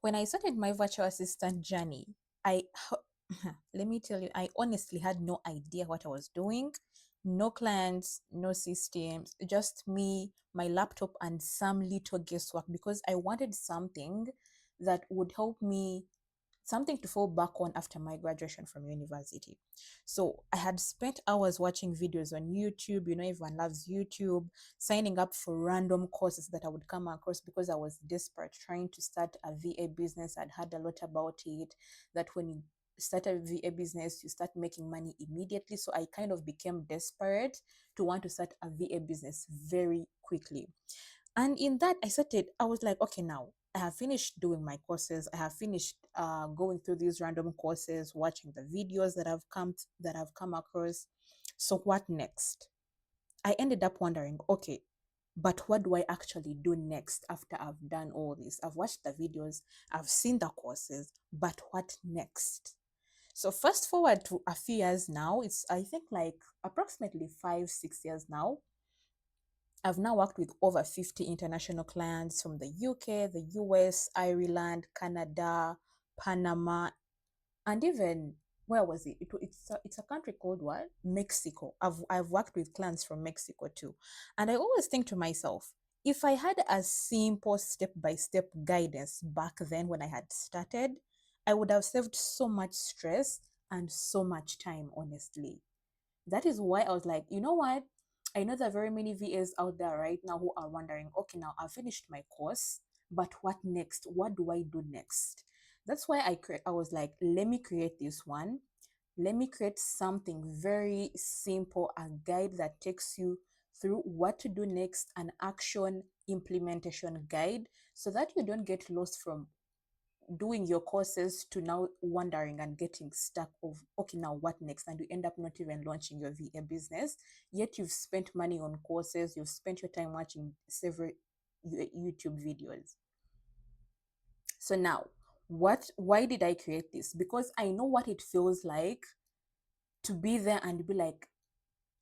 when I started my virtual assistant journey, I let me tell you, I honestly had no idea what I was doing. No clients, no systems, just me, my laptop, and some little guesswork because I wanted something that would help me, something to fall back on after my graduation from university. So I had spent hours watching videos on YouTube. You know, everyone loves YouTube, signing up for random courses that I would come across because I was desperate trying to start a VA business. I'd heard a lot about it, that when you start a VA business, you start making money immediately. So I kind of became desperate to want to start a VA business very quickly. And in that, I was like, okay, now I have finished doing my courses. I have finished going through these random courses, watching the videos that I've come across. So what next? I ended up wondering, okay, but what do I actually do next after I've done all this? I've watched the videos, I've seen the courses, but what next? So fast forward to a few years now, it's I think like approximately 5, 6 years now. I've now worked with over 50 international clients from the UK, the US, Ireland, Canada, Panama, and even where was it? It's a country called what? Mexico. I've worked with clients from Mexico too, and I always think to myself, if I had a simple step by step guidance back then when I had started, I would have saved so much stress and so much time. Honestly, that is why I was like, you know what? I know there are very many VAs out there right now who are wondering, okay, now I've finished my course, but what next? What do I do next? That's why I was like, let me create this one. Let me create something very simple, a guide that takes you through what to do next, an action implementation guide, so that you don't get lost from doing your courses to now wondering and getting stuck of, okay, now what next, and you end up not even launching your VA business, yet you've spent money on courses, you've spent your time watching several YouTube videos. So now, why did I create this? Because I know what it feels like to be there and be like,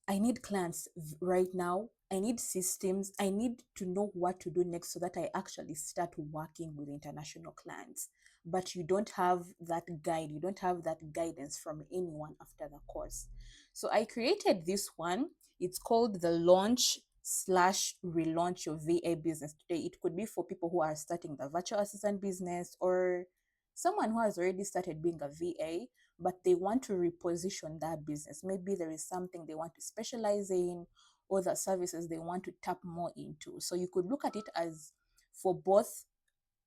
I need clients right now. I need systems. I need to know what to do next so that I actually start working with international clients. But you don't have that guide, you don't have that guidance from anyone after the course. So I created this one. It's called the Launch slash Relaunch Your VA Business Today. It could be for people who are starting the virtual assistant business, or someone who has already started being a VA but they want to reposition that business. Maybe there is something they want to specialize in, or the services they want to tap more into. So you could look at it as for both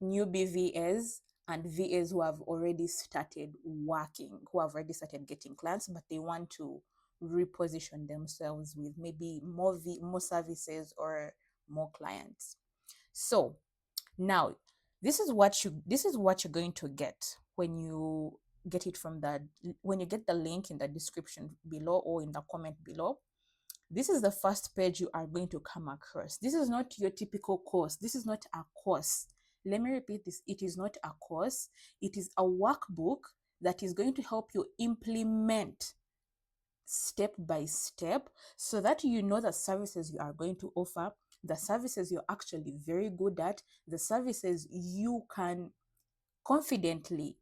newbie VAs and VAs who have already started working, who have already started getting clients, but they want to reposition themselves with maybe more services or more clients. So now, this is what you're going to get when you get it from the when you get the link in the description below or in the comment below. This is the first page you are going to come across. This is not your typical course. This is not a course. Let me repeat this. It is not a course. It is a workbook that is going to help you implement step by step so that you know the services you are going to offer, the services you're actually very good at, the services you can confidently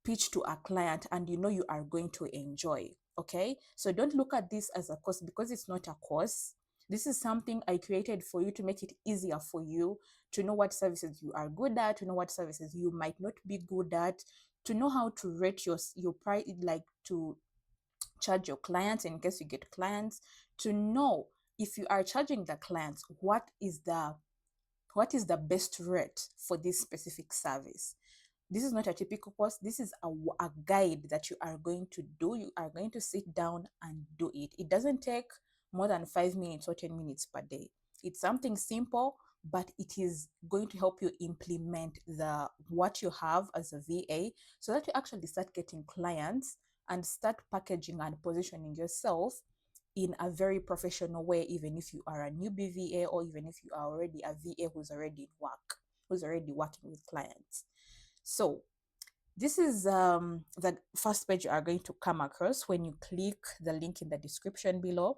pitch to a client and you know you are going to enjoy. Okay, so don't look at this as a course because it's not a course. This is something I created for you to make it easier for you to know what services you are good at, to know what services you might not be good at, to know how to rate your price, like to charge your clients in case you get clients, to know if you are charging the clients, what is the best rate for this specific service. This is not a typical course. This is a guide that you are going to do. You are going to sit down and do it. It doesn't take more than 5 minutes or 10 minutes per day. It's something simple, but it is going to help you implement the what you have as a VA so that you actually start getting clients and start packaging and positioning yourself in a very professional way, even if you are a newbie VA or even if you are already a VA who's already working with clients. So this is the first page you are going to come across when you click the link in the description below.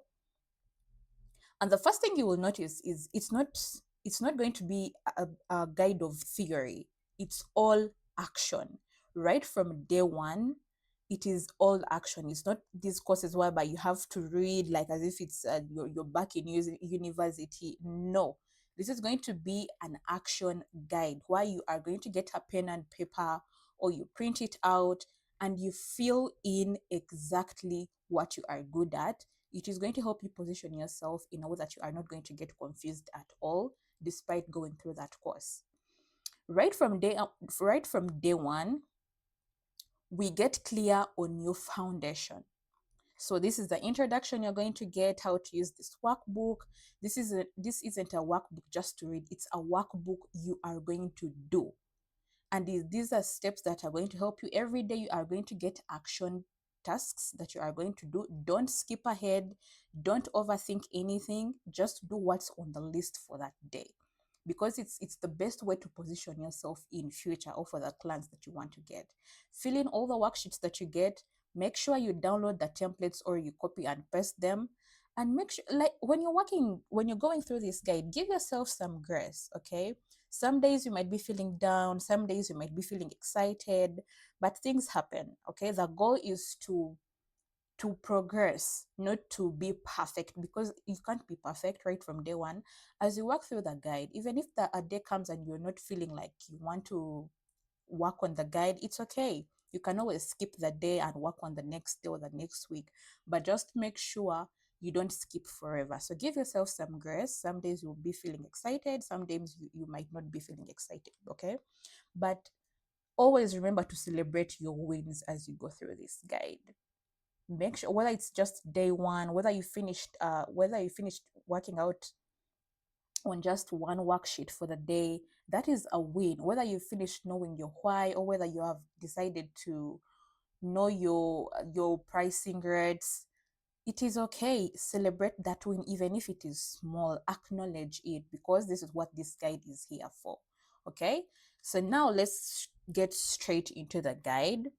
And the first thing you will notice is it's not going to be a guide of theory. It's all action. Right from day one, it is all action. It's not these courses whereby you have to read like as if it's you're back in university. No, this is going to be an action guide where you are going to get a pen and paper, or you print it out and you fill in exactly what you are good at. It is going to help you position yourself in a way that you are not going to get confused at all, despite going through that course. Right from day one, we get clear on your foundation. So this is the introduction you're going to get, how to use this workbook. This isn't a workbook just to read, it's a workbook you are going to do. And these are steps that are going to help you every day. You are going to get action tasks that you are going to do. Don't skip ahead, don't overthink anything, just do what's on the list for that day, because it's the best way to position yourself in future or for the clients that you want to get. Fill in all the worksheets that you get. Make sure you download the templates or you copy and paste them. And make sure, like when you're going through this guide, give yourself some grace. Okay, some days you might be feeling down, some days you might be feeling excited, but things happen. Okay, the goal is to progress, not to be perfect, because you can't be perfect right from day one. As you work through the guide, even if a day comes and you're not feeling like you want to work on the guide, it's okay. You can always skip the day and work on the next day or the next week, but just make sure you don't skip forever. So give yourself some grace. Some days you'll be feeling excited, some days you might not be feeling excited. Okay, but always remember to celebrate your wins as you go through this guide. Make sure, whether it's just day one, whether you finished working out on just one worksheet for the day, that is a win. Whether you finished knowing your why, or whether you have decided to know your pricing rates, it is okay. Celebrate that win, even if it is small. Acknowledge it, because this is what this guide is here for. Okay, so now let's get straight into the guide.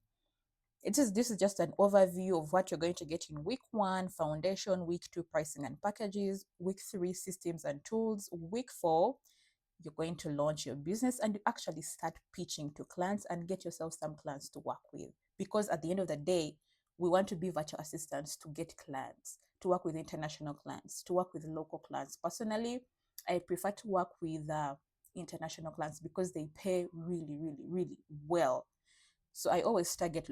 This is just an overview of what you're going to get in week one: foundation; week two, pricing and packages; week three, systems and tools; week four, you're going to launch your business and you actually start pitching to clients and get yourself some clients to work with. Because at the end of the day, we want to be virtual assistants to get clients, to work with international clients, to work with local clients. Personally, I prefer to work with international clients because they pay really, really, really well. So I always target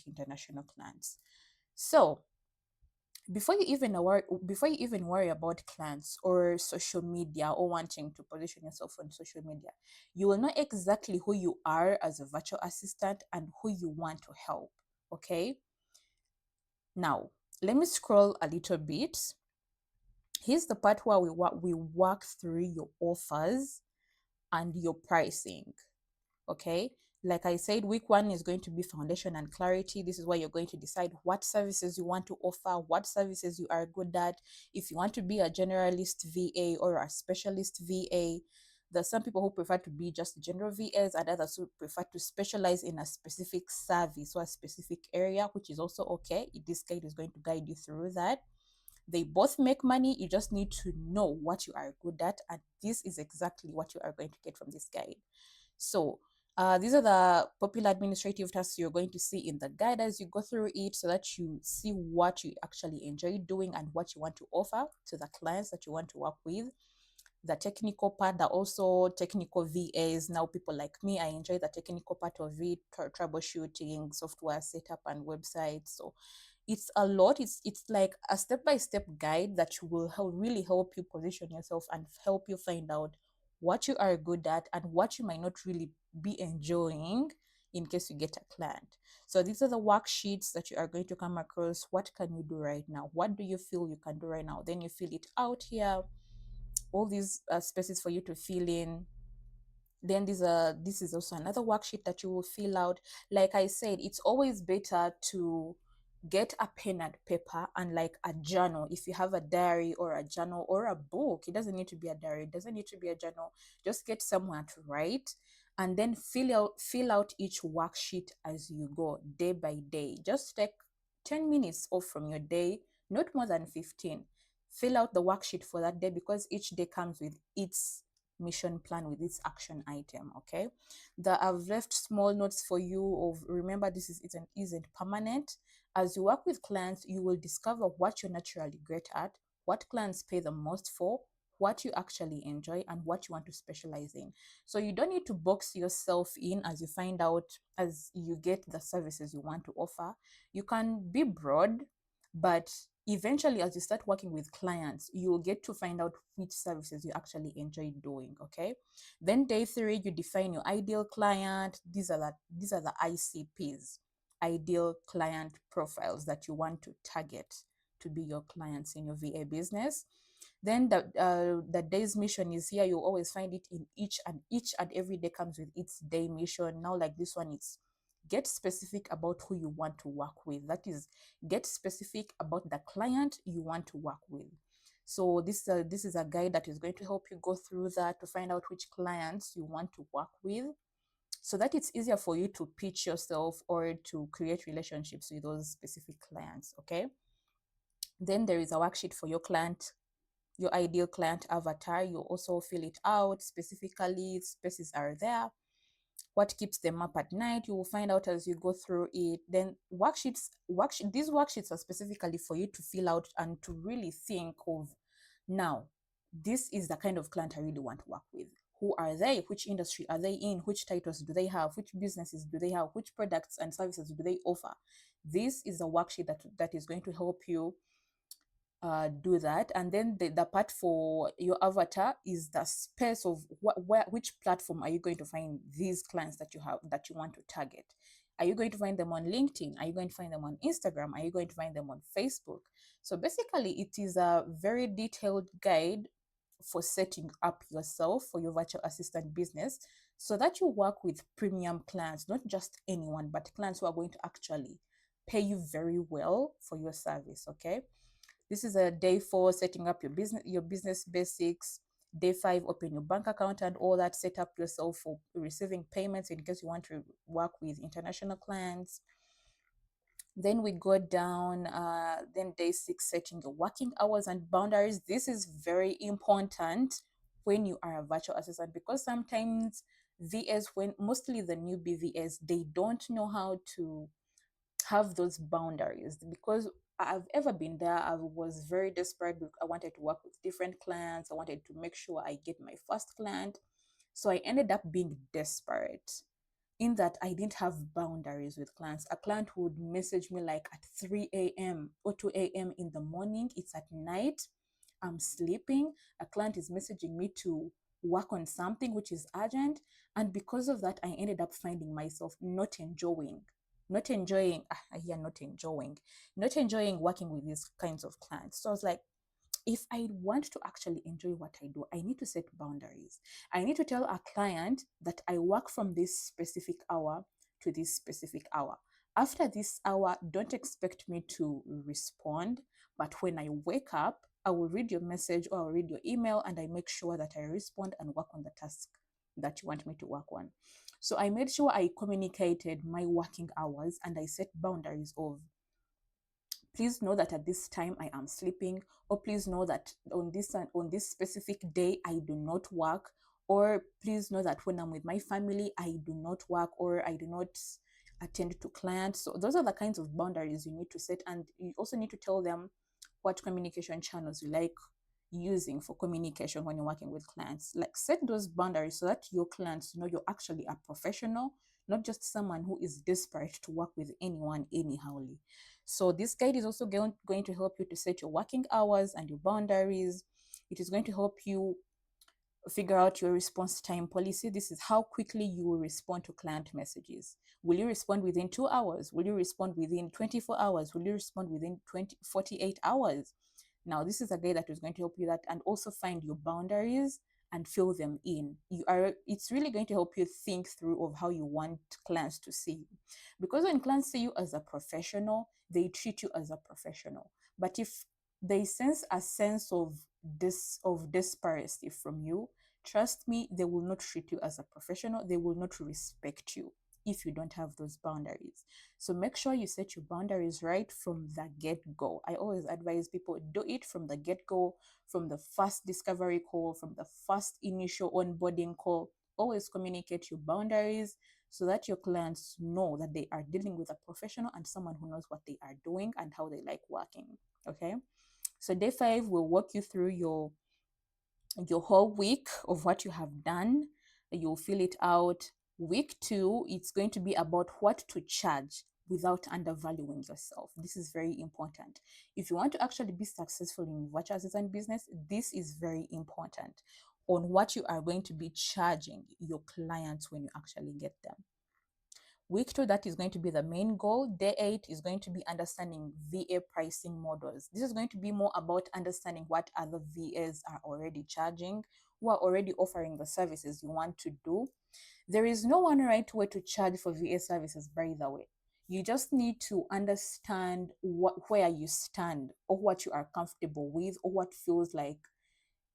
international clients. So before you even worry about clients or social media, or wanting to position yourself on social media, you will know exactly who you are as a virtual assistant and who you want to help. Okay, now let me scroll a little bit. Here's the part where we work through your offers and your pricing. Okay, like I said, week one is going to be foundation and clarity. This is where you're going to decide what services you want to offer, what services you are good at. If you want to be a generalist VA or a specialist VA, there's some people who prefer to be just general VAs, and others who prefer to specialize in a specific service or a specific area, which is also okay. This guide is going to guide you through that. They both make money. You just need to know what you are good at, and this is exactly what you are going to get from this guide. So these are the popular administrative tasks you're going to see in the guide as you go through it, so that you see what you actually enjoy doing and what you want to offer to the clients that you want to work with. The technical part, are also technical VAs. Now, people like me, I enjoy the technical part of it, troubleshooting, software setup, and websites. So it's a lot. It's like a step-by-step guide that will really help you position yourself and help you find out what you are good at and what you might not really be enjoying in case you get a client. So these are the worksheets that you are going to come across. What can you do right now? What do you feel you can do right now? Then you fill it out here. All these spaces for you to fill in. Then this is also another worksheet that you will fill out. Like I said, it's always better to get a pen and paper and like a journal. If you have a diary or a journal or a book, it doesn't need to be a diary, it doesn't need to be a journal. Just get somewhere to write, and then fill out each worksheet as you go, day by day. Just take 10 minutes off from your day, not more than 15. Fill out the worksheet for that day, because each day comes with its mission plan with its action item. Okay, that I've left small notes for you of, remember, this isn't permanent. As you work with clients, you will discover what you're naturally great at, what clients pay the most for, what you actually enjoy, and what you want to specialize in. So you don't need to box yourself in as you find out, as you get the services you want to offer. You can be broad, but eventually, as you start working with clients, you'll get to find out which services you actually enjoy doing. Okay, then day three, you define your ideal client. These are the ICPs, ideal client profiles, that you want to target to be your clients in your VA business. Then the day's mission is here. You always find it in each and every day comes with its day mission. Now, like this one, it's get specific about who you want to work with. That is, get specific about the client you want to work with. So this is a guide that is going to help you go through that to find out which clients you want to work with, so that it's easier for you to pitch yourself or to create relationships with those specific clients. Okay, then there is a worksheet for your client, your ideal client avatar. You also fill it out specifically. Spaces are there. What keeps them up at night, you will find out as you go through it. Then these worksheets are specifically for you to fill out and to really think of, now, this is the kind of client I really want to work with. Who are they? Which industry are they in? Which titles do they have? Which businesses do they have? Which products and services do they offer? This is a worksheet that is going to help you do that. And then the part for your avatar is the space of which platform are you going to find these clients that you have, that you want to target. Are you going to find them on LinkedIn? Are you going to find them on Instagram? Are you going to find them on Facebook? So basically, it is a very detailed guide for setting up yourself for your virtual assistant business, so that you work with premium clients, not just anyone, but clients who are going to actually pay you very well for your service. Okay, this is a day four, setting up your business basics. Day five, open your bank account and all that. Set up yourself for receiving payments in case you want to work with international clients. Then we go down, then day six, setting your working hours and boundaries. This is very important when you are a virtual assistant, because sometimes VS, when mostly the newbie VS, they don't know how to have those boundaries. Because I've ever been there, I was very desperate. I wanted to work with different clients. I wanted to make sure I get my first client. So I ended up being desperate in that I didn't have boundaries with clients. A client would message me like at 3 a.m. or 2 a.m. in the morning. It's at night. I'm sleeping. A client is messaging me to work on something which is urgent. And because of that, I ended up finding myself not enjoying working with these kinds of clients. So I was like, if I want to actually enjoy what I do, I need to set boundaries. I need to tell a client that I work from this specific hour to this specific hour. After this hour, don't expect me to respond. But when I wake up, I will read your message or I'll read your email, and I make sure that I respond and work on the task that you want me to work on. So I made sure I communicated my working hours, and I set boundaries of, please know that at this time I am sleeping, or please know that on this specific day I do not work, or please know that when I'm with my family I do not work, or I do not attend to clients. So those are the kinds of boundaries you need to set, and you also need to tell them what communication channels you like using for communication when you're working with clients. Like, set those boundaries so that your clients know you're actually a professional, not just someone who is desperate to work with anyone anyhowly. So this guide is also going to help you to set your working hours and your boundaries. It is going to help you figure out your response time policy. This is how quickly you will respond to client messages. Will you respond within 2 hours? Will you respond within 24 hours? Will you respond within 48 hours? Now, this is a guide that is going to help you that, and also find your boundaries and fill them in. It's really going to help you think through of how you want clients to see you. Because when clients see you as a professional, they treat you as a professional. But if they sense a sense of desperation from you, trust me, they will not treat you as a professional. They will not respect you. if you don't have those boundaries. So make sure you set your boundaries right from the get-go. I always advise people do it from the get-go, from the first discovery call, from the first initial onboarding call. Always communicate your boundaries so that your clients know that they are dealing with a professional and someone who knows what they are doing and how they like working. Okay. So day 5 will walk you through your whole week of what you have done. You'll fill it out. Week 2, it's going to be about what to charge without undervaluing yourself. This is very important. If you want to actually be successful in virtual assistant business, this is very important on what you are going to be charging your clients when you actually get them. Week 2, that is going to be the main goal. Day 8 is going to be understanding VA pricing models. This is going to be more about understanding what other VAs are already charging, who are already offering the services you want to do. There is no one right way to charge for VA services, by the way. You just need to understand where you stand, or what you are comfortable with, or what feels like,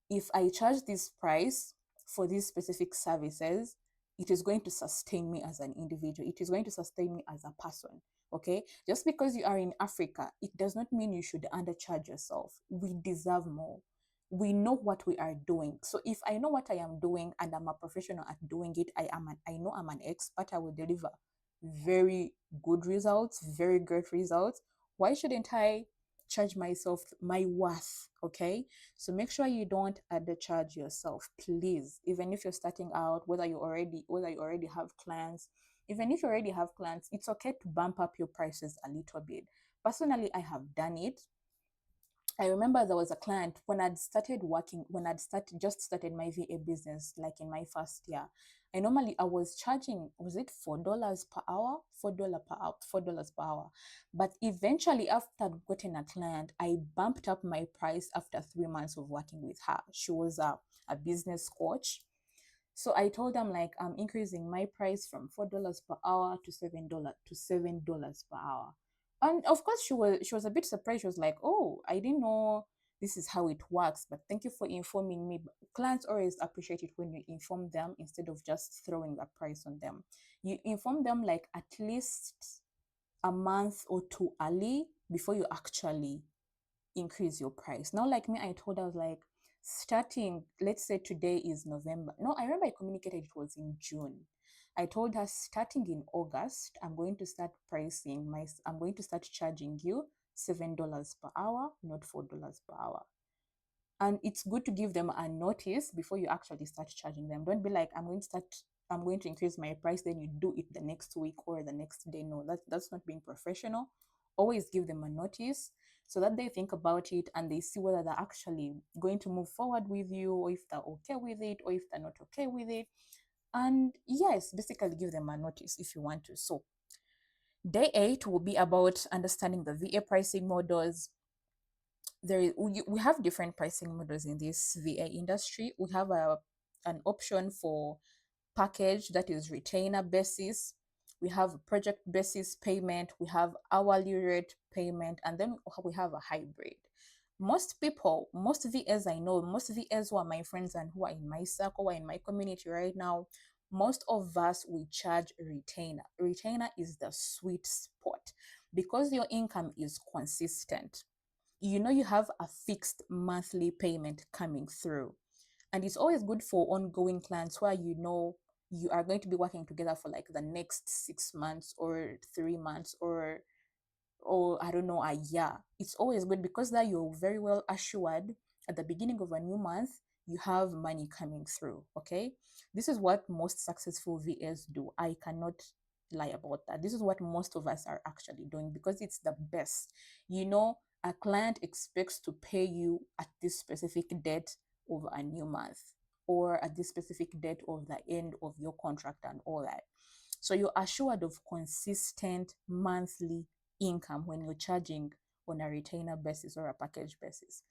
if I charge this price for these specific services, it is going to sustain me as an individual. It is going to sustain me as a person. Okay. Just because you are in Africa, it does not mean you should undercharge yourself. We deserve more. We know what we are doing. So if I know what I am doing and I'm a professional at doing it, I know I'm an expert, I will deliver very good results, very great results. Why shouldn't I charge myself my worth? Okay. So make sure you don't undercharge yourself, please. Even if you're starting out, whether you already have clients, even if you already have clients, it's okay to bump up your prices a little bit. Personally, I have done it. I remember there was a client when I'd started working, when I'd started my VA business, like in my first year. I was charging, was it $4 per hour? $4 per hour. But eventually, after getting a client, I bumped up my price after 3 months of working with her. She was a business coach. So I told them, like, I'm increasing my price from $4 per hour to $7 per hour. And of course she was a bit surprised. She was like, "Oh, I didn't know this is how it works, but thank you for informing me." But clients always appreciate it when you inform them instead of just throwing the price on them. You inform them like at least a month or two early before you actually increase your price. Now, like me, I told her, I was like, starting, let's say today is November. No, I remember I communicated it was in June. I told her, starting in August, I'm going to start charging you $7 per hour, not $4 per hour. And it's good to give them a notice before you actually start charging them. Don't be like, I'm going to increase my price, then you do it the next week or the next day. No, that's not being professional. Always give them a notice so that they think about it and they see whether they're actually going to move forward with you, or if they're okay with it, or if they're not okay with it. And yes, basically give them a notice if you want to. So day 8 will be about understanding the VA pricing models. We have different pricing models in this VA industry. We have an option for package, that is retainer basis. We have project basis payment. We have hourly rate payment, and then we have a hybrid. Most VAs I know, most VAs who are my friends and who are in my circle, who are in my community right now, most of us, we charge retainer. Retainer is the sweet spot because your income is consistent. You have a fixed monthly payment coming through. And it's always good for ongoing clients where you are going to be working together for like the next 6 months or 3 months, or I don't know, a year. It's always good because that you're very well assured at the beginning of a new month, you have money coming through. Okay. This is what most successful VAs do. I cannot lie about that. This is what most of us are actually doing because it's the best. A client expects to pay you at this specific date of a new month, or at this specific date of the end of your contract and all that. So you're assured of consistent monthly income when you're charging on a retainer basis or a package basis.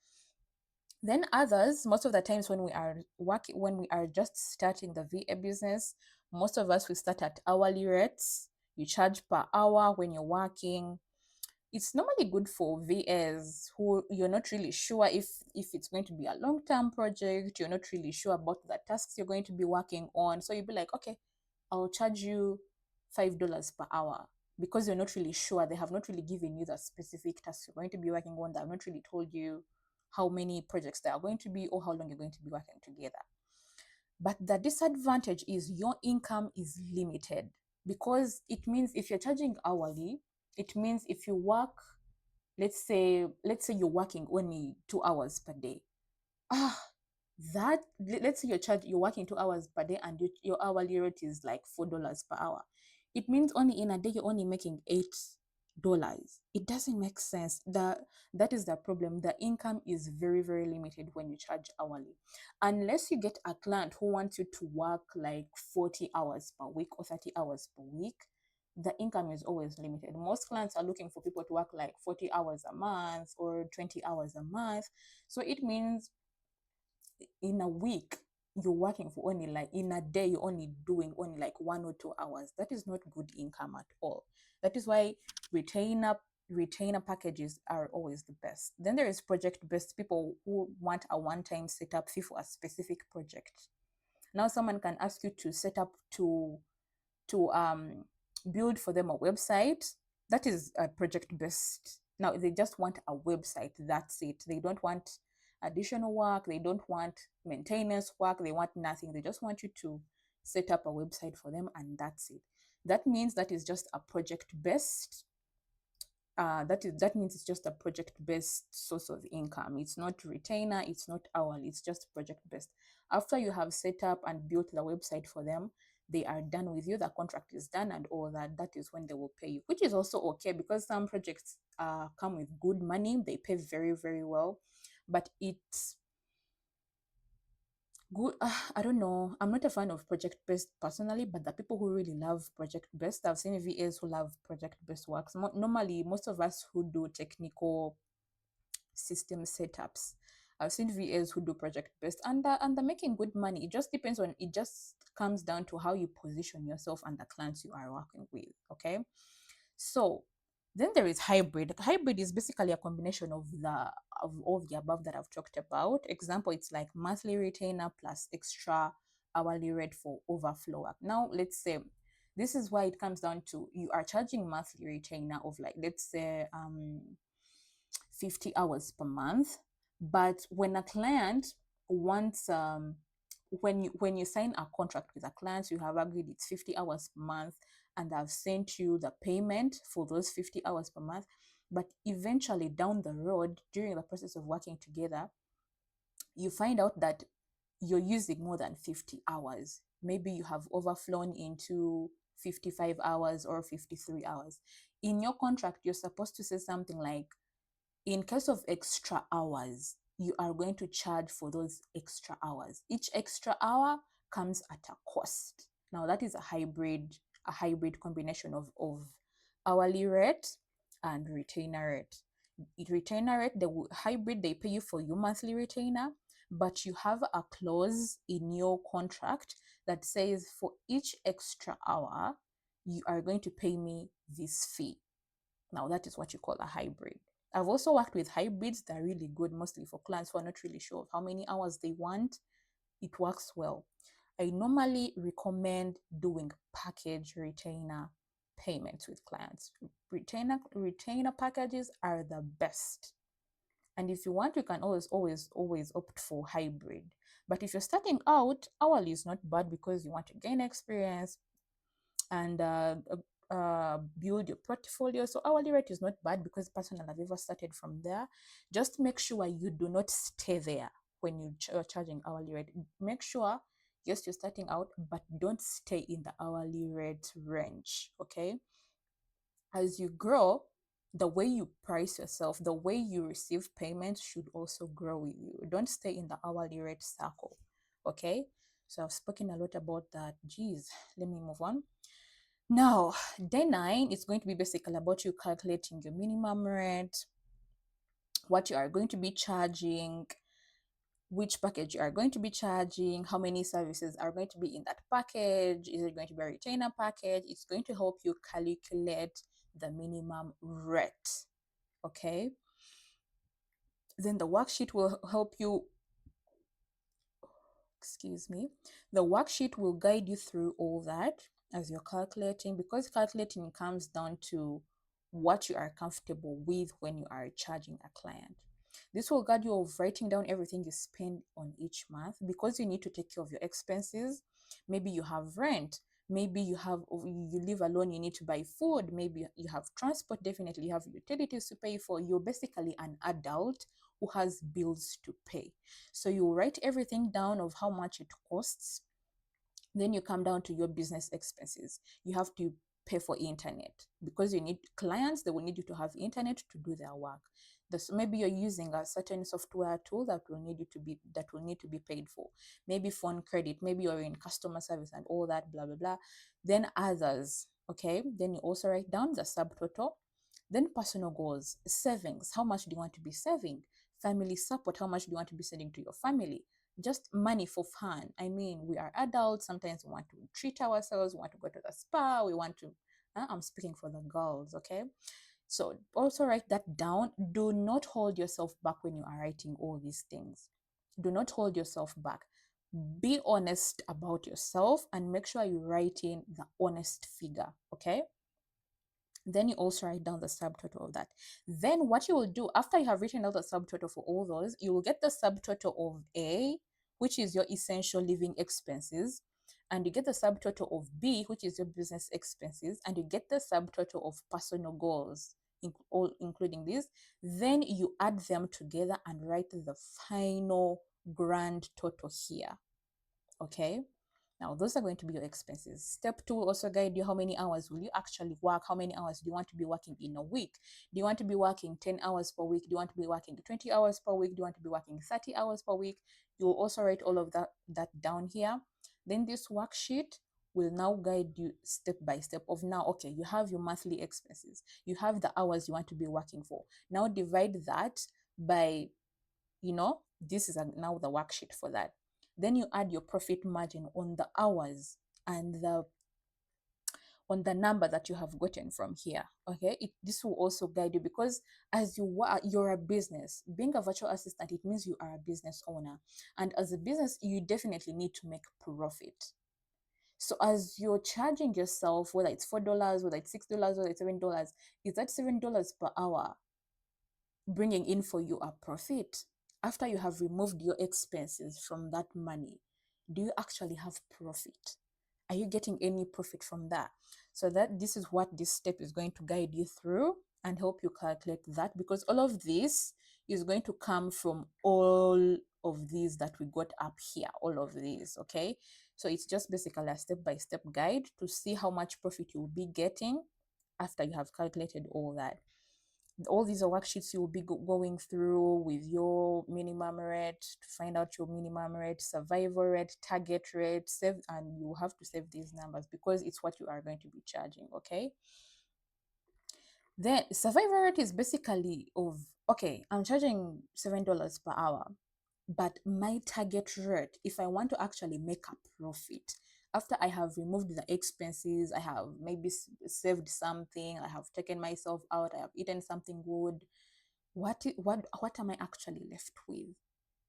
Then others, most of the times when we are just starting the VA business, most of us, we start at hourly rates. You charge per hour when you're working. It's normally good for VAs who you're not really sure if it's going to be a long-term project. You're not really sure about the tasks you're going to be working on. So you'll be like, okay, I'll charge you $5 per hour, because you're not really sure. They have not really given you the specific tasks you're going to be working on. They have not really told you how many projects there are going to be or how long you're going to be working together. But the disadvantage is your income is limited, because it means if you're charging hourly, it means if you work, let's say you're working only 2 hours per day. Ah, that let's say you're working 2 hours per day, and your hourly rate is like $4 per hour. It means only in a day you're only making $8. It doesn't make sense. That is the problem. The income is very, very limited when you charge hourly, unless you get a client who wants you to work like 40 hours per week or 30 hours per week. The income is always limited. Most clients are looking for people to work like 40 hours a month or 20 hours a month. So it means in a week you're working for only, like, in a day you're only doing only like 1 or 2 hours. That is not good income at all. That is why retainer retainer packages are always the best. Then there is project based, people who want a one-time setup fee for a specific project. Now someone can ask you to set up to build for them a website. That is a project based. Now they just want a website, that's it. They don't want additional work, they don't want maintenance work, they want nothing. They just want you to set up a website for them, and that's it. That means that is just a project based, that means it's just a project based source of income. It's not retainer, it's not hourly, it's just project based. After you have set up and built the website for them, they are done with you, the contract is done and all that. That is when they will pay you, which is also okay, because some projects come with good money, they pay very, very well. But it's good. I don't know, I'm not a fan of project based personally, but the people who really love project based, I've seen VAs who love project based works. Normally most of us who do technical system setups, I've seen VAs who do project based, and they're making good money. It just comes down to how you position yourself and the clients you are working with. Okay, so then there is hybrid. Hybrid is basically a combination of all the above that I've talked about. Example, it's like monthly retainer plus extra hourly rate for overflow work. Now, let's say this is why it comes down to, you are charging monthly retainer of, like, let's say 50 hours per month. But when a client wants when you sign a contract with a client, you have agreed it's 50 hours per month, and I've sent you the payment for those 50 hours per month. But eventually down the road, during the process of working together, you find out that you're using more than 50 hours. Maybe you have overflown into 55 hours or 53 hours. In your contract, you're supposed to say something like, in case of extra hours, you are going to charge for those extra hours. Each extra hour comes at a cost. Now that is a hybrid combination of hourly rate and retainer rate. Retainer rate, hybrid, they pay you for your monthly retainer, but you have a clause in your contract that says, for each extra hour, you are going to pay me this fee. Now that is what you call a hybrid. I've also worked with hybrids that are really good, mostly for clients who are not really sure of how many hours they want. It works well. I normally recommend doing package retainer payments with clients. Retainer packages are the best. And if you want, you can always opt for hybrid. But if you're starting out, hourly is not bad, because you want to gain experience and build your portfolio. So hourly rate is not bad, because personally I've ever started from there. Just make sure you do not stay there when you're charging hourly rate. Make sure, yes, you're starting out, but don't stay in the hourly rate range. Okay, as you grow, the way you price yourself, the way you receive payments should also grow with you. Don't stay in the hourly rate circle. Okay, so I've spoken a lot about that. Geez, let me move on. Now, day 9 is going to be basically about you calculating your minimum rent, what you are going to be charging, which package you are going to be charging, how many services are going to be in that package. Is it going to be a retainer package? It's going to help you calculate the minimum rate. Okay. Then the worksheet will help you, excuse me, the worksheet will guide you through all that. as you're calculating, because calculating comes down to what you are comfortable with when you are charging a client. This will guide you of writing down everything you spend on each month, because you need to take care of your expenses. Maybe you have rent, maybe you live alone, you need to buy food, maybe you have transport, definitely you have utilities to pay for. You're basically an adult who has bills to pay. So you write everything down of how much it costs. Then you come down to your business expenses. You have to pay for internet, because you need clients, they will need you to have internet to do their work. Maybe you're using a certain software tool that will need to be paid for. Maybe phone credit, maybe you're in customer service and all that, blah blah blah. Then others, okay. Then you also write down the subtotal. Then personal goals, savings, how much do you want to be saving? Family support, how much do you want to be sending to your family? Just money for fun. I mean, we are adults. Sometimes we want to treat ourselves. We want to go to the spa. We want to. I'm speaking for the girls, okay? So also write that down. Do not hold yourself back when you are writing all these things. Do not hold yourself back. Be honest about yourself and make sure you write in the honest figure, okay? Then you also write down the subtotal of that. Then what you will do after you have written out the subtotal for all those, you will get the subtotal of A, which is your essential living expenses, and you get the subtotal of B, which is your business expenses, and you get the subtotal of personal goals, all including this. Then you add them together and write the final grand total here. Okay. Now, those are going to be your expenses. Step two will also guide you how many hours will you actually work? How many hours do you want to be working in a week? Do you want to be working 10 hours per week? Do you want to be working 20 hours per week? Do you want to be working 30 hours per week? You will also write all of that down here. Then this worksheet will now guide you step by step of now, okay, you have your monthly expenses. You have the hours you want to be working for. Now divide that by, this is now the worksheet for that. Then you add your profit margin on the hours and on the number that you have gotten from here. Okay, this will also guide you, because as you're a business. Being a virtual assistant, it means you are a business owner, and as a business, you definitely need to make profit. So as you're charging yourself, whether it's $4, whether it's $6, whether it's $7, is that $7 per hour bringing in for you a profit? After you have removed your expenses from that money, do you actually have profit? Are you getting any profit from that? So that this is what this step is going to guide you through and help you calculate that, because all of this is going to come from all of these that we got up here, all of these, okay? So it's just basically a step-by-step guide to see how much profit you'll be getting after you have calculated all that. All these are worksheets you will be going through with your minimum rate to find out your minimum rate, survival rate, target rate, save, and you have to save these numbers because it's what you are going to be charging, okay? Then survival rate is basically of, okay, I'm charging $7 per hour, but my target rate, if I want to actually make a profit, after I have removed the expenses, I have maybe saved something, I have taken myself out, I have eaten something good, what am I actually left with?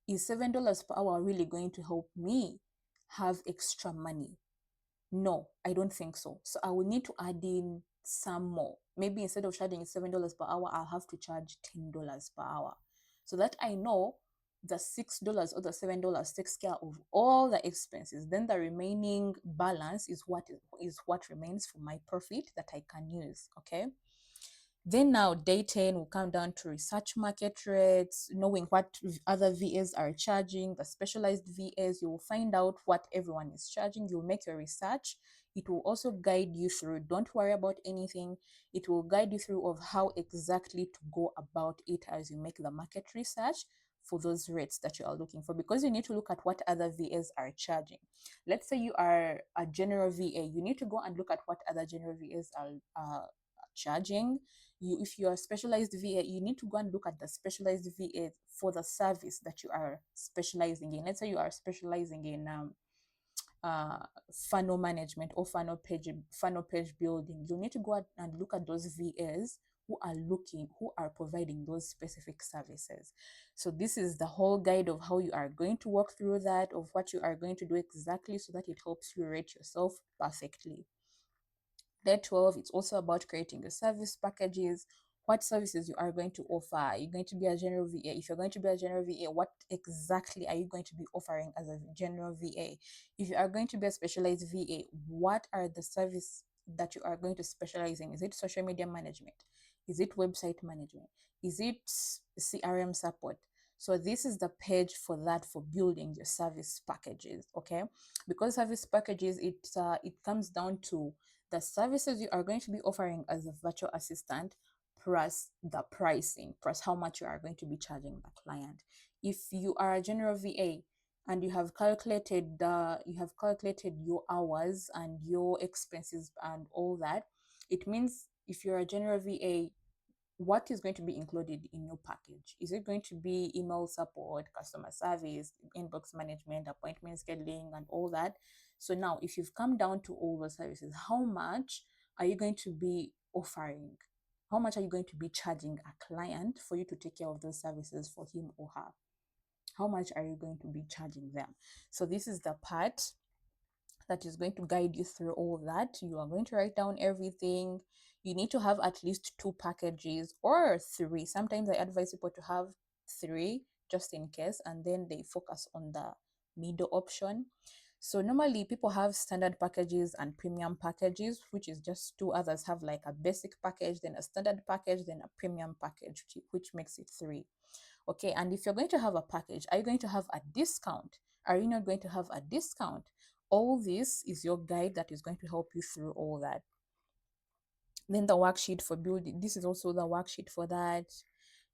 Is $7 per hour really going to help me have extra money? No, I don't think so. So I will need to add in some more. Maybe instead of charging $7 per hour, I'll have to charge $10 per hour, so that I know the $6 or the $7 takes care of all the expenses. Then the remaining balance is what remains for my profit that I can use. Okay. Then now day 10 will come down to research market rates, knowing what other VAs are charging, the specialized VAs. You will find out what everyone is charging. You'll make your research. It will also guide you through. Don't worry about anything. It will guide you through of how exactly to go about it as you make the market research for those rates that you are looking for, because you need to look at what other VAs are charging. Let's say you are a general VA, you need to go and look at what other general VAs are charging. If you are a specialized VA, you need to go and look at the specialized VA for the service that you are specializing in. Let's say you are specializing in uh, funnel management or funnel page building. You need to go out and look at those VAs who are providing those specific services. So this is the whole guide of how you are going to walk through that, of what you are going to do exactly, so that it helps you rate yourself perfectly. Day 12, it's also about creating your service packages, what services you are going to offer. Are you going to be a general VA? If you're going to be a general VA, what exactly are you going to be offering as a general VA? If you are going to be a specialized VA, what are the services that you are going to specialize in? Is it social media management? Is it website management? Is it CRM support? So this is the page for that, for building your service packages. Okay, because service packages, it comes down to the services you are going to be offering as a virtual assistant, plus the pricing, plus how much you are going to be charging the client. If you are a general VA and you have calculated your hours and your expenses and all that, it means if you're a general VA, what is going to be included in your package? Is it going to be email support, customer service, inbox management, appointment scheduling, and all that? So now, if you've come down to all those services, how much are you going to be offering? How much are you going to be charging a client for you to take care of those services for him or her? How much are you going to be charging them? So this is the part that is going to guide you through all of that. You are going to write down everything. You need to have at least two packages or three. Sometimes I advise people to have three just in case, and then they focus on the middle option. So normally people have standard packages and premium packages, which is just two. Others have like a basic package, then a standard package, then a premium package, which makes it three. Okay, and if you're going to have a package, are you going to have a discount? Are you not going to have a discount? All this is your guide that is going to help you through all that. Then the worksheet for building, this is also the worksheet for that.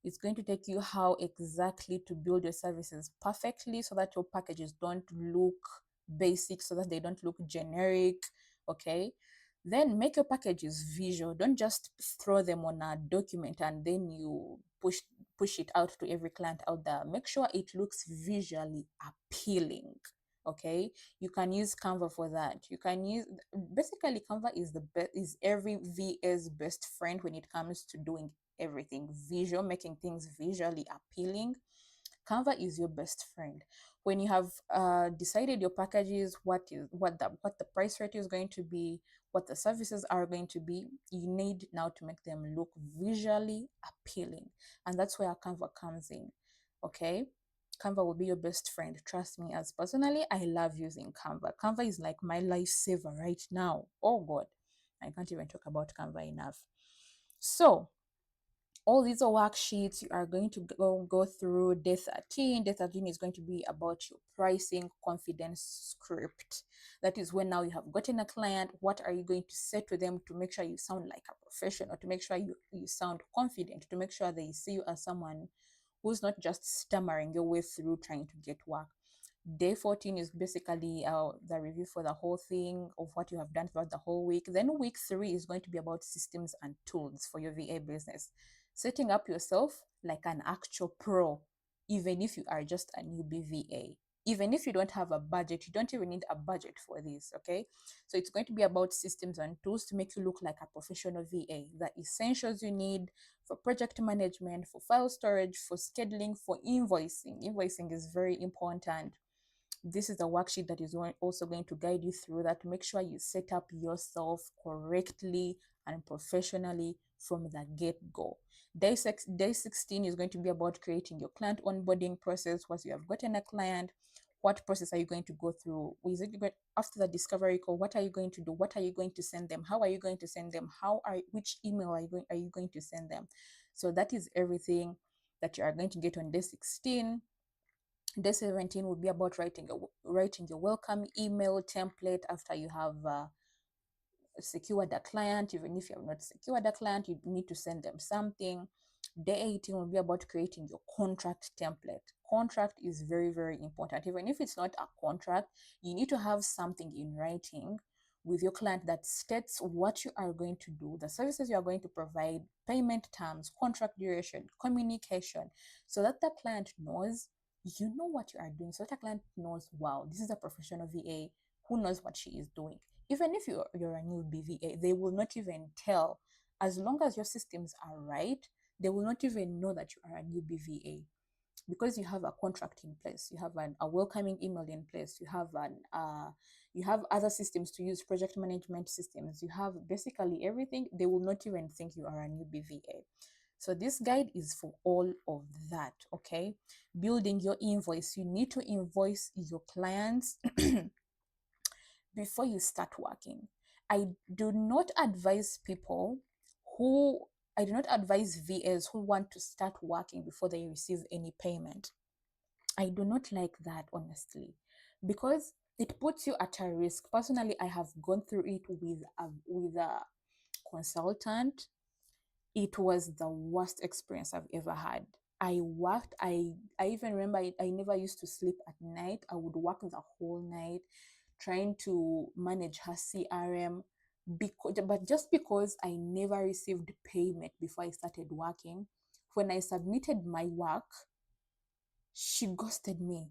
It's going to take you how exactly to build your services perfectly so that your packages don't look basic, so that they don't look generic. Okay, then make your packages visual. Don't just throw them on a document and then you push it out to every client out there. Make sure it looks visually appealing. Okay, you can use Canva for that. You can use, basically Canva is the best, is every VA's best friend when it comes to doing everything visual, making things visually appealing. Canva is your best friend. When you have decided your packages, what the price rate is going to be, what the services are going to be, you need now to make them look visually appealing, and that's where Canva comes in. Okay, Canva will be your best friend. Trust me, as personally, I love using Canva. Canva is like my lifesaver right now. Oh God, I can't even talk about Canva enough. So all these are worksheets you are going to go through. Day 13. Day 13 is going to be about your pricing confidence script. That is when now you have gotten a client, what are you going to say to them to make sure you sound like a professional, to make sure you sound confident, to make sure they see you as someone who's not just stammering your way through trying to get work. Day 14 is basically the review for the whole thing of what you have done throughout the whole week. Then week 3 is going to be about systems and tools for your VA business. Setting up yourself like an actual pro, even if you are just a newbie VA. Even if you don't have a budget, you don't even need a budget for this, okay? So it's going to be about systems and tools to make you look like a professional VA. The essentials you need for project management, for file storage, for scheduling, for invoicing. Invoicing is very important. This is a worksheet that is also going to guide you through that to make sure you set up yourself correctly and professionally from the get-go. Day 16 is going to be about creating your client onboarding process. Once you have gotten a client, what process are you going to go through? Is it after the discovery call? What are you going to do? What are you going to send them? How are you going to send them? Which email are you going to send them? So that is everything that you are going to get on day 16. Day 17 will be about writing your welcome email template after you have secured a client. Even if you have not secured a client, you need to send them something. Day 18 will be about creating your contract template. Contract is very, very important. Even if it's not a contract, you need to have something in writing with your client that states what you are going to do, the services you are going to provide, payment terms, contract duration, communication, so that the client knows you know what you are doing, so that a client knows, wow, this is a professional VA who knows what she is doing. Even if you're a new BVA, they will not even tell. As long as your systems are right, they will not even know that you are a new BVA. because you have a contract in place, you have a welcoming email in place, you have other systems to use, project management systems, you have basically everything. They will not even think you are a new BVA. So this guide is for all of that. Okay, building your invoice. You need to invoice your clients before you start working. I do not advise people who I do not advise VAs who want to start working before they receive any payment. I do not like that, honestly, because it puts you at a risk. Personally, I have gone through it with a consultant. It was the worst experience I've ever had. I even remember I never used to sleep at night. I would work the whole night trying to manage her CRM, but just because I never received payment before I started working, when I submitted my work, she ghosted me.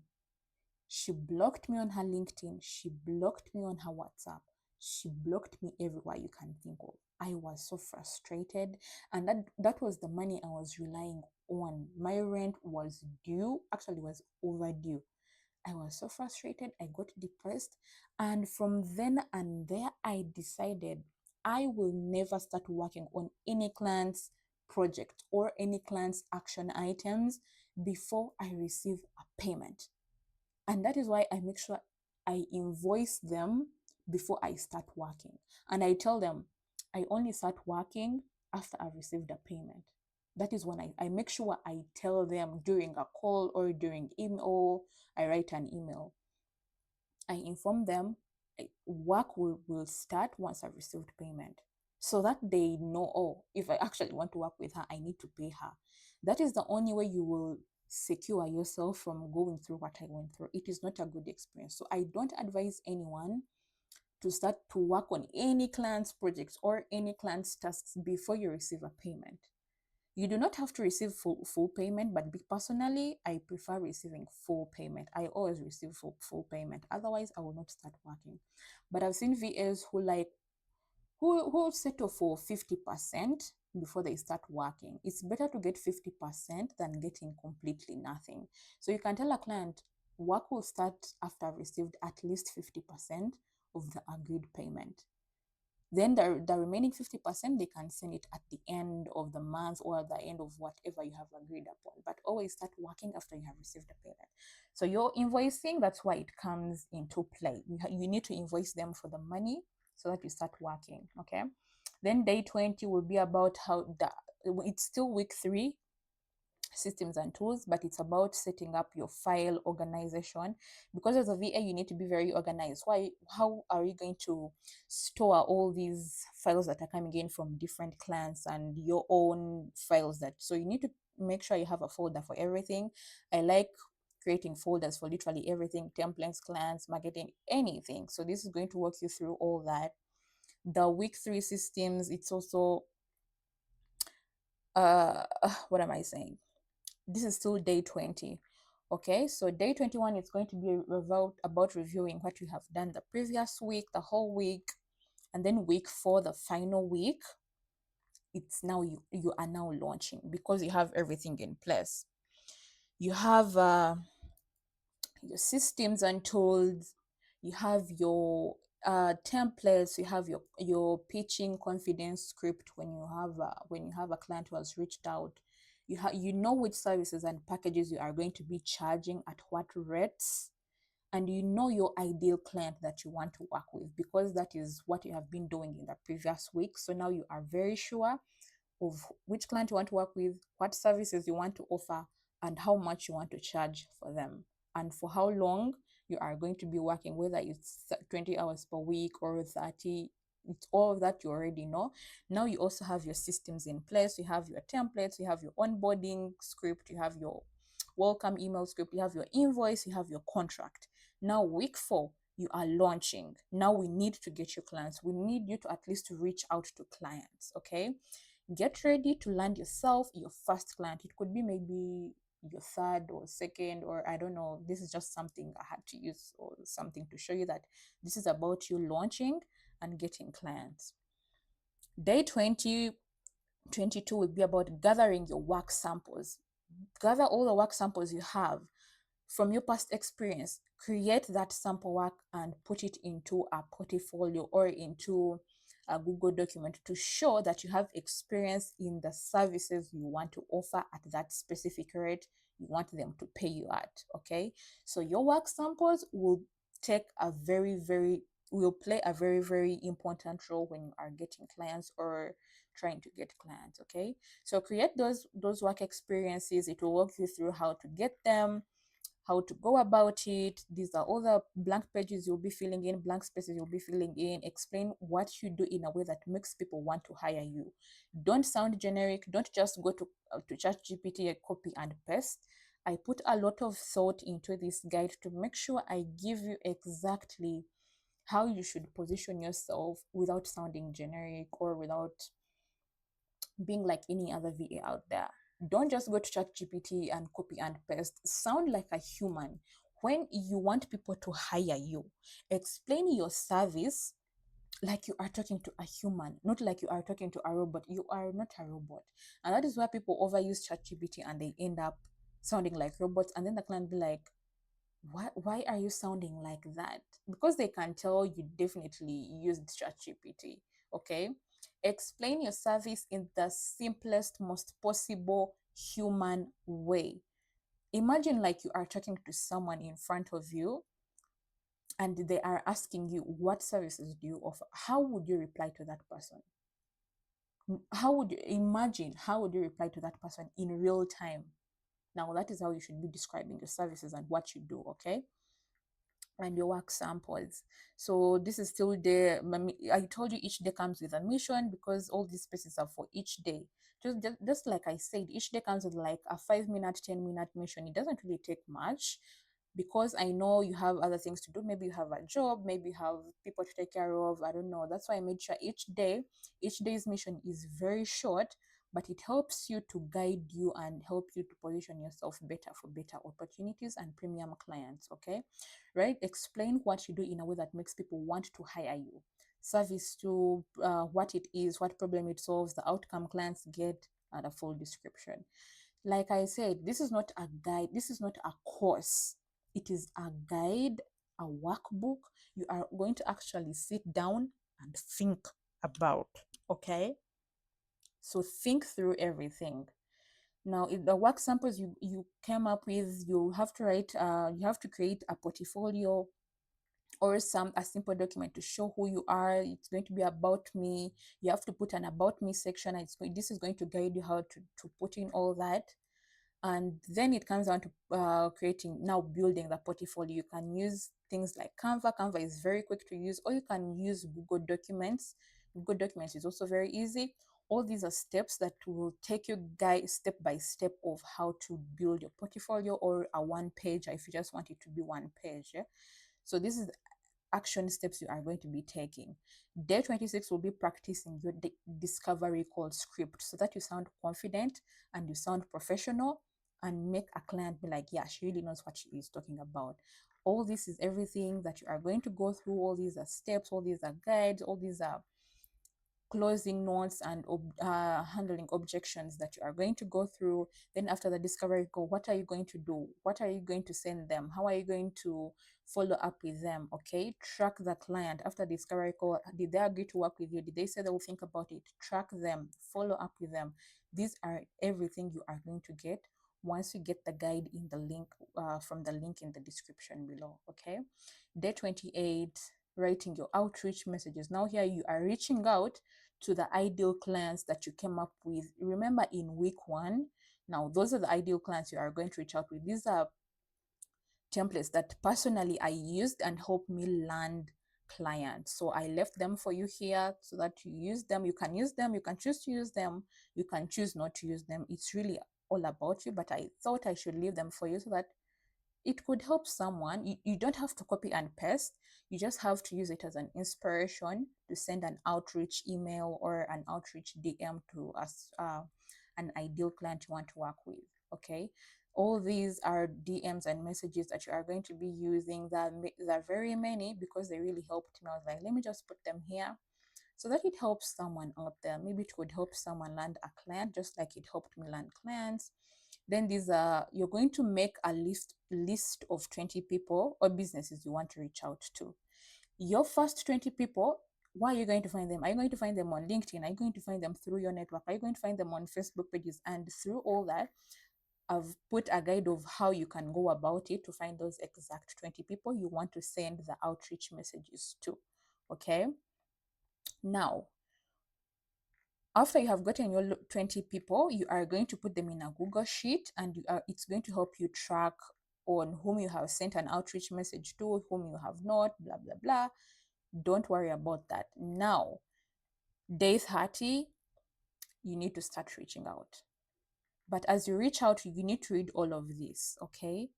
She blocked me on her LinkedIn. She blocked me on her WhatsApp. She blocked me everywhere you can think of. I was so frustrated. And that was the money I was relying on. My rent was due, actually was overdue. I was so frustrated. I got depressed. And from then and there, I decided I will never start working on any client's project or any client's action items before I receive a payment. And that is why I make sure I invoice them before I start working. And I tell them I only start working after I've received a payment. That is when I make sure I tell them during a call or during email. I write an email. I inform them work will start once I've received payment, so that they know, oh, if I actually want to work with her, I need to pay her. That is the only way you will secure yourself from going through what I went through. It is not a good experience. So I don't advise anyone to start to work on any client's projects or any client's tasks before you receive a payment. You do not have to receive full payment, but personally, I prefer receiving full payment. I always receive full payment. Otherwise, I will not start working. But I've seen VAs who settle for 50% before they start working. It's better to get 50% than getting completely nothing. So you can tell a client work will start after I've received at least 50% of the agreed payment. Then the remaining 50%, they can send it at the end of the month or at the end of whatever you have agreed upon. But always start working after you have received the payment. So your invoicing, that's why it comes into play. You need to invoice them for the money so that you start working. Okay. Then day 20 will be about it's still week 3, systems and tools, but it's about setting up your file organization. Because as a VA, you need to be very organized. How are you going to store all these files that are coming in from different clients and your own files? So you need to make sure you have a folder for everything. I like creating folders for literally everything: templates, clients, marketing, anything. So this is going to walk you through all that. The week 3 systems, it's also what am I saying? This is still day 20. Okay, so day 21 is going to be about reviewing what you have done the previous week, the whole week. And then week 4, the final week, it's now you are now launching because you have everything in place. You have your systems and tools, you have your templates, you have your pitching confidence script. When you have a client who has reached out, you know which services and packages you are going to be charging at what rates, and you know your ideal client that you want to work with, because that is what you have been doing in the previous week. So now you are very sure of which client you want to work with, what services you want to offer, and how much you want to charge for them, and for how long you are going to be working, whether it's 20 hours per week or 30. It's all of that you already know. Now you also have your systems in place. You have your templates, you have your onboarding script, you have your welcome email script, you have your invoice, you have your contract. Now week 4, you are launching. Now we need to get your clients. We need you to at least reach out to clients. Okay, get ready to land yourself your first client. It could be maybe your third or second, or I don't know. This is just something I had to use, or something to show you that this is about you launching and getting clients. Day 22 will be about gathering your work samples. Gather all the work samples you have from your past experience, create that sample work and put it into a portfolio or into a Google document to show that you have experience in the services you want to offer at that specific rate you want them to pay you at. Okay, so your work samples take a will play a very important role when you are getting clients or trying to get clients. Okay, so create those work experiences. It will walk you through how to get them, how to go about it. These are all the blank pages you'll be filling in, blank spaces you'll be filling in. Explain what you do in a way that makes people want to hire you. Don't sound generic. Don't just go to ChatGPT and copy and paste. I put a lot of thought into this guide to make sure I give you exactly how you should position yourself without sounding generic or without being like any other VA out there. Don't just go to ChatGPT and copy and paste. Sound like a human. When you want people to hire you, explain your service like you are talking to a human, not like you are talking to a robot. You are not a robot. And that is why people overuse ChatGPT and they end up sounding like robots. And then the client be like, why are you sounding like that? Because they can tell you definitely used ChatGPT. Okay, explain your service in the simplest, most possible human way. Imagine like you are talking to someone in front of you and they are asking you, what services do you offer? How would you reply to that person? How would you reply to that person in real time? Now that is how you should be describing your services and what you do. Okay, and your work samples. So this is still there. I told you each day comes with a mission because all these spaces are for each day. Just like I said, each day comes with like a 5 minute, 10 minute mission. It doesn't really take much because I know you have other things to do. Maybe you have a job, maybe you have people to take care of. I don't know. That's why I made sure each day's mission is very short, but it helps you to guide you and help you to position yourself better for better opportunities and premium clients. Okay, right? Explain what you do in a way that makes people want to hire you. Service to what it is, what problem it solves, the outcome clients get, and a full description. Like I said, this is not a guide, this is not a course. It is a guide, a workbook you are going to actually sit down and think about. Okay? So think through everything. Now, if the work samples you came up with, you have to write, you have to create a portfolio or a simple document to show who you are. It's going to be about me. You have to put an about me section. This is going to guide you how to put in all that. And then it comes down to building the portfolio. You can use things like Canva is very quick to use, or you can use Google Documents. Google Documents is also very easy. All these are steps that will take you guys step by step of how to build your portfolio or a one page if you just want it to be one page. Yeah? So this is action steps you are going to be taking. Day 26 will be practicing your discovery call script so that you sound confident and you sound professional and make a client be like, yeah, she really knows what she is talking about. All this is everything that you are going to go through. All these are steps, all these are guides, all these are closing notes and handling objections that you are going to go through. Then after the discovery call, what are you going to do? What are you going to send them? How are you going to follow up with them? Okay, track the client after discovery call. Did they agree to work with you? Did they say they will think about it? Track them, follow up with them. These are everything you are going to get once you get the guide in the link from the link in the description below. Okay, day 28, writing your outreach messages. Now here you are reaching out to the ideal clients that you came up with. Remember in week 1, now those are the ideal clients you are going to reach out with. These are templates that personally I used and helped me land clients. So I left them for you here so that you use them. You can use them, you can choose to use them, you can choose not to use them. It's really all about you, but I thought I should leave them for you so that it could help someone. You don't have to copy and paste. You just have to use it as an inspiration to send an outreach email or an outreach DM to us, an ideal client you want to work with. Okay. All these are DMs and messages that you are going to be using. That are very many because they really helped me. I was like, let me just put them here so that it helps someone out there. Maybe it could help someone land a client just like it helped me land clients. Then these are, you're going to make a list of 20 people or businesses you want to reach out to. Your first 20 people, where are you going to find them? Are you going to find them on LinkedIn? Are you going to find them through your network? Are you going to find them on Facebook pages? And through all that, I've put a guide of how you can go about it to find those exact 20 people you want to send the outreach messages to. Okay. Now, after you have gotten your 20 people, you are going to put them in a Google Sheet, and it's going to help you track on whom you have sent an outreach message to, whom you have not, blah, blah, blah. Don't worry about that. Now, day 30, you need to start reaching out. But as you reach out, you need to read all of this, okay?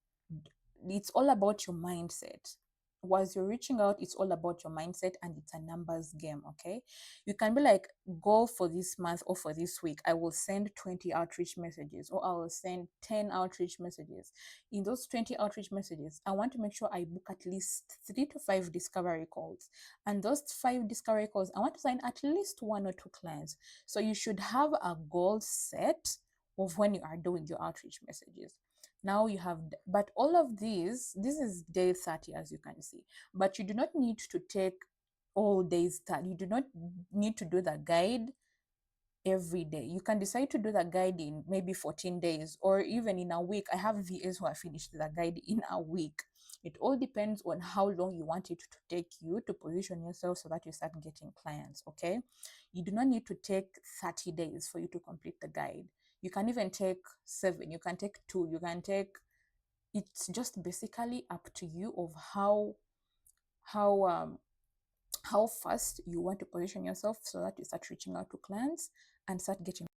It's all about your mindset. Whilst you're reaching out, it's all about your mindset, and it's a numbers game, okay? You can be like, go for this month or for this week, I will send 20 outreach messages, or I will send 10 outreach messages. In those 20 outreach messages, I want to make sure I book at least 3 to 5 discovery calls. And those 5 discovery calls, I want to sign at least 1 or 2 clients. So you should have a goal set of when you are doing your outreach messages. Now you have, but all of these, this is day 30, as you can see, but you do not need to take all days 30. You do not need to do the guide every day. You can decide to do the guide in maybe 14 days or even in a week. I have VAs who have finished the guide in a week. It all depends on how long you want it to take you to position yourself so that you start getting clients, okay? You do not need to take 30 days for you to complete the guide. You can even take 7, you can take 2, you can take, it's just basically up to you of how how fast you want to position yourself so that you start reaching out to clients and start getting.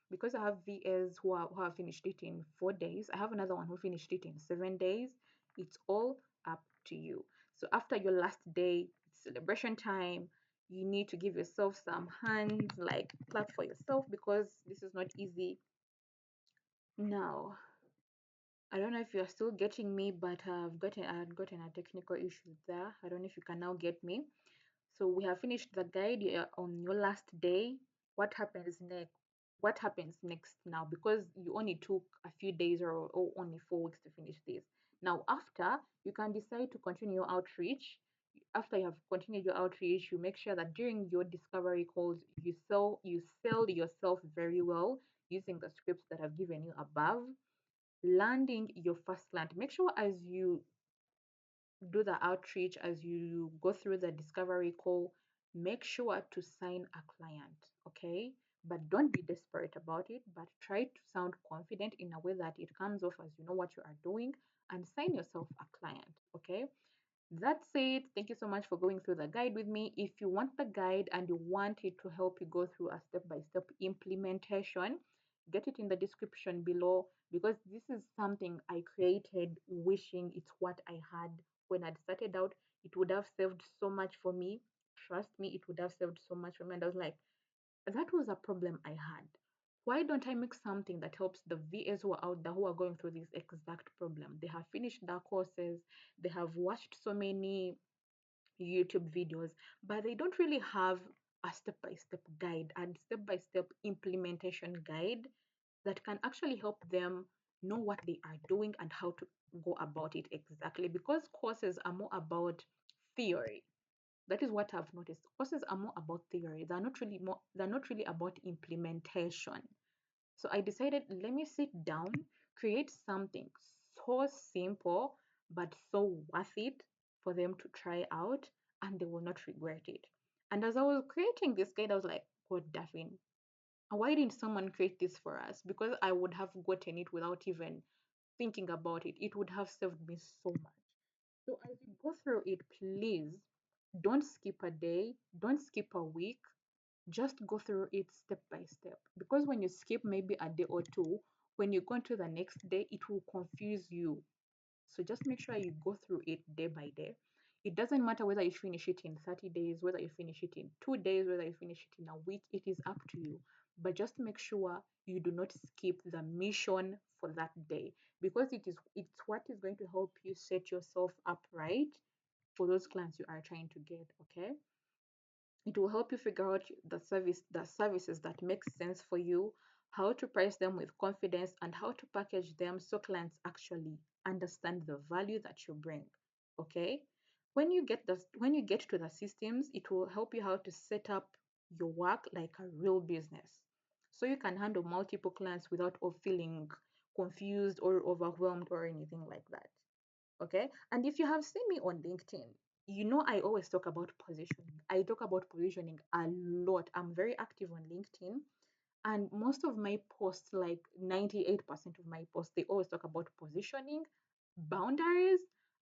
Because I have VAs who have finished it in 4 days. I have another one who finished it in 7 days. It's all up to you. So after your last day, it's celebration time. You need to give yourself some hands, like clap for yourself, because this is not easy. Now, I don't know if you're still getting me, but I had gotten a technical issue there. I don't know if you can now get me. So we have finished the guide. You're on your last day. What happens next? What happens next now? Because you only took a few days or only 4 weeks to finish this. Now, after, you can decide to continue your outreach. After you have continued your outreach, you make sure that during your discovery calls, you sell yourself very well using the scripts that I've given you above. Landing your first client. Make sure as you do the outreach, as you go through the discovery call, make sure to sign a client, okay? But don't be desperate about it, but try to sound confident in a way that it comes off as you know what you are doing, and sign yourself a client, okay? That's it. Thank you so much for going through the guide with me. If you want the guide and you want it to help you go through a step by step implementation, get it in the description below, because this is something I created wishing it's what I had when I'd started out. It would have saved so much for me. Trust me, it would have saved so much for me. And I was like, that was a problem I had. Why don't I make something that helps the VAs who are out there who are going through this exact problem? They have finished their courses, they have watched so many YouTube videos, but they don't really have a step by step guide and step by step implementation guide that can actually help them know what they are doing and how to go about it exactly. Because courses are more about theory, that is what I've noticed. Courses are more about theory. They're not really about implementation. So I decided, let me sit down, create something so simple but so worth it for them to try out, and they will not regret it. And as I was creating this guide, I was like, God, Daphne, why didn't someone create this for us? Because I would have gotten it without even thinking about it. It would have saved me so much. So as you go through it, please don't skip a day, don't skip a week, just go through it step by step. Because when you skip maybe a day or two, when you go into the next day, it will confuse you. So just make sure you go through it day by day. It doesn't matter whether you finish it in 30 days, whether you finish it in 2 days, whether you finish it in a week, it is up to you. But just make sure you do not skip the mission for that day, because it's what is going to help you set yourself up right for those clients you are trying to get, okay? It will help you figure out the services that make sense for you, how to price them with confidence, and how to package them so clients actually understand the value that you bring. Okay? When you get to the systems, it will help you how to set up your work like a real business. So you can handle multiple clients without feeling confused or overwhelmed or anything like that. Okay? And if you have seen me on LinkedIn, you know I always talk about positioning. I talk about positioning a lot. I'm very active on LinkedIn, and most of my posts, like 98% of my posts, they always talk about positioning, boundaries,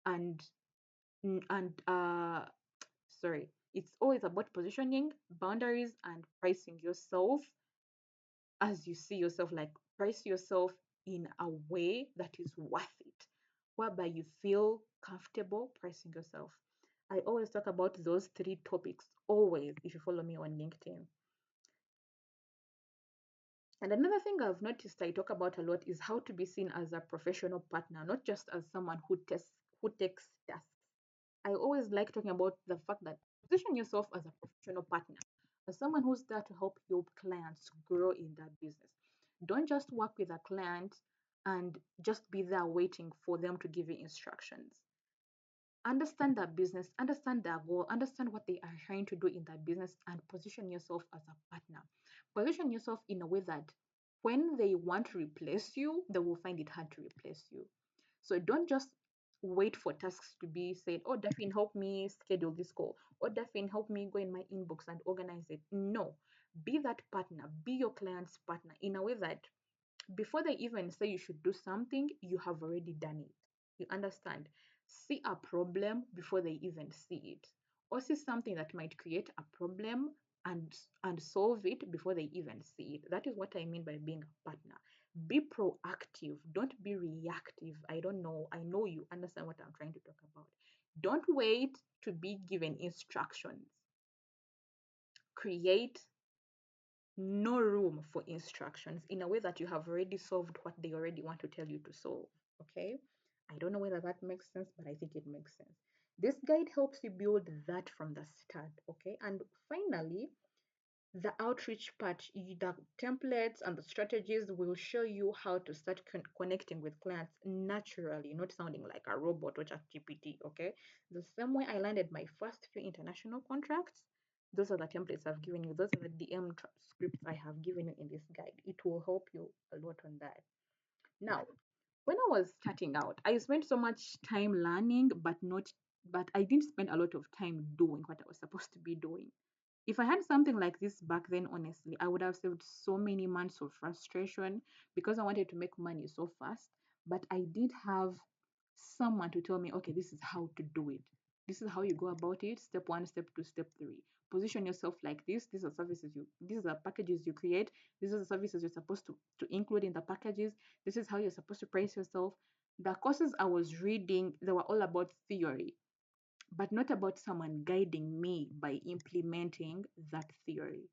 and and sorry, it's always about positioning, boundaries, and pricing yourself as you see yourself. Like, price yourself in a way that is worth it, whereby you feel comfortable pricing yourself. I always talk about those three topics, always, if you follow me on LinkedIn. And another thing I've noticed I talk about a lot is how to be seen as a professional partner, not just as someone who takes tasks. I always like talking about the fact that position yourself as a professional partner, as someone who's there to help your clients grow in that business. Don't just work with a client and just be there waiting for them to give you instructions. Understand that business, understand their goal, understand what they are trying to do in that business, and position yourself as a partner. Position yourself in a way that when they want to replace you, they will find it hard to replace you. So don't just wait for tasks to be said, oh, Daphne, help me schedule this call. Or Daphne, help me go in my inbox and organize it. No, be that partner, be your client's partner in a way that before they even say you should do something, you have already done it. You understand? See a problem before they even see it. Or see something that might create a problem and solve it before they even see it. That is what I mean by being a partner. Be proactive. Don't be reactive. I don't know. I know you understand what I'm trying to talk about. Don't wait to be given instructions. Create no room for instructions in a way that you have already solved what they already want to tell you to solve. Okay? I don't know whether that makes sense, but I think it makes sense. This guide helps you build that from the start. Okay? And finally, the outreach part, the templates and the strategies will show you how to start connecting with clients naturally, not sounding like a robot or chat GPT. Okay? The same way I landed my first few international contracts, those are the templates I've given you. Those are the scripts I have given you in this guide. It will help you a lot on that. Now, when I was starting out, I spent so much time learning, but I didn't spend a lot of time doing what I was supposed to be doing. If I had something like this back then, honestly, I would have saved so many months of frustration because I wanted to make money so fast. But I did have someone to tell me, okay, this is how to do it. This is how you go about it. Step one, step two, step three. Position yourself like this. These are packages you create. These are the services you're supposed to include in the packages. This is how you're supposed to price yourself. The courses I was reading, they were all about theory, but not about someone guiding me by implementing that theory.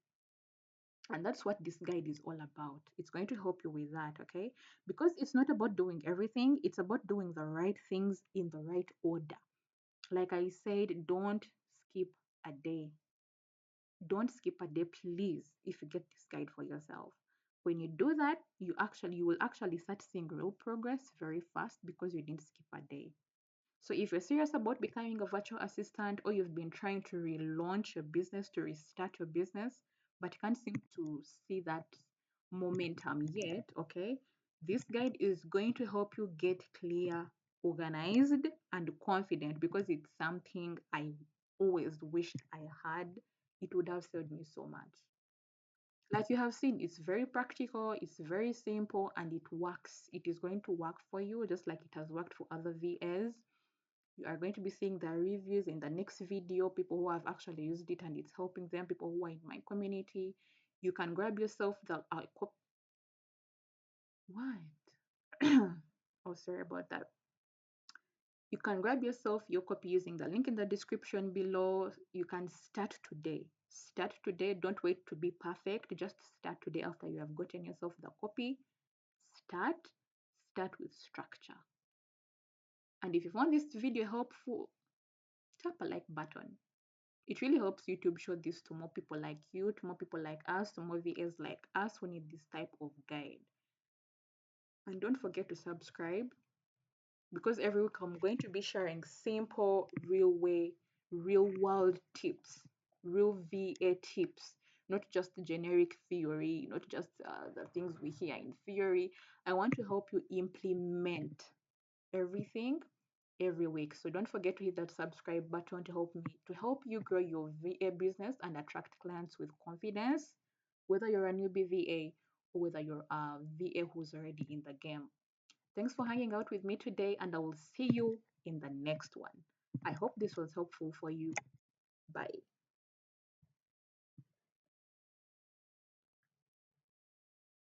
And that's what this guide is all about. It's going to help you with that, okay? Because it's not about doing everything, it's about doing the right things in the right order. Like I said, don't skip a day. Don't skip a day, please, if you get this guide for yourself. When you do that, you will actually start seeing real progress very fast because you didn't skip a day. So if you're serious about becoming a virtual assistant, or you've been trying to relaunch your business, to restart your business, but can't seem to see that momentum yet, okay? This guide is going to help you get clear, organized, and confident, because it's something I always wished I had. It would have saved me so much. Like you have seen, it's very practical, it's very simple, and it works. It is going to work for you just like it has worked for other VAs. You are going to be seeing the reviews in the next video, people who have actually used it and it's helping them, people who are in my community. You can grab yourself the what? Oh, sorry about that. You can grab yourself your copy using the link in the description below. You can start today. Start today. Don't wait to be perfect. Just start today after you have gotten yourself the copy. Start. Start with structure. And if you found this video helpful, tap a like button. It really helps YouTube show this to more people like you, to more people like us, to more VAs like us who need this type of guide. And don't forget to subscribe, because every week I'm going to be sharing simple, real way, real world tips, real VA tips, not just generic theory, not just the things we hear in theory. I want to help you implement everything every week. So don't forget to hit that subscribe button to help you grow your VA business and attract clients with confidence, whether you're a newbie VA or whether you're a VA who's already in the game. Thanks for hanging out with me today, and I will see you in the next one. I hope this was helpful for you. Bye.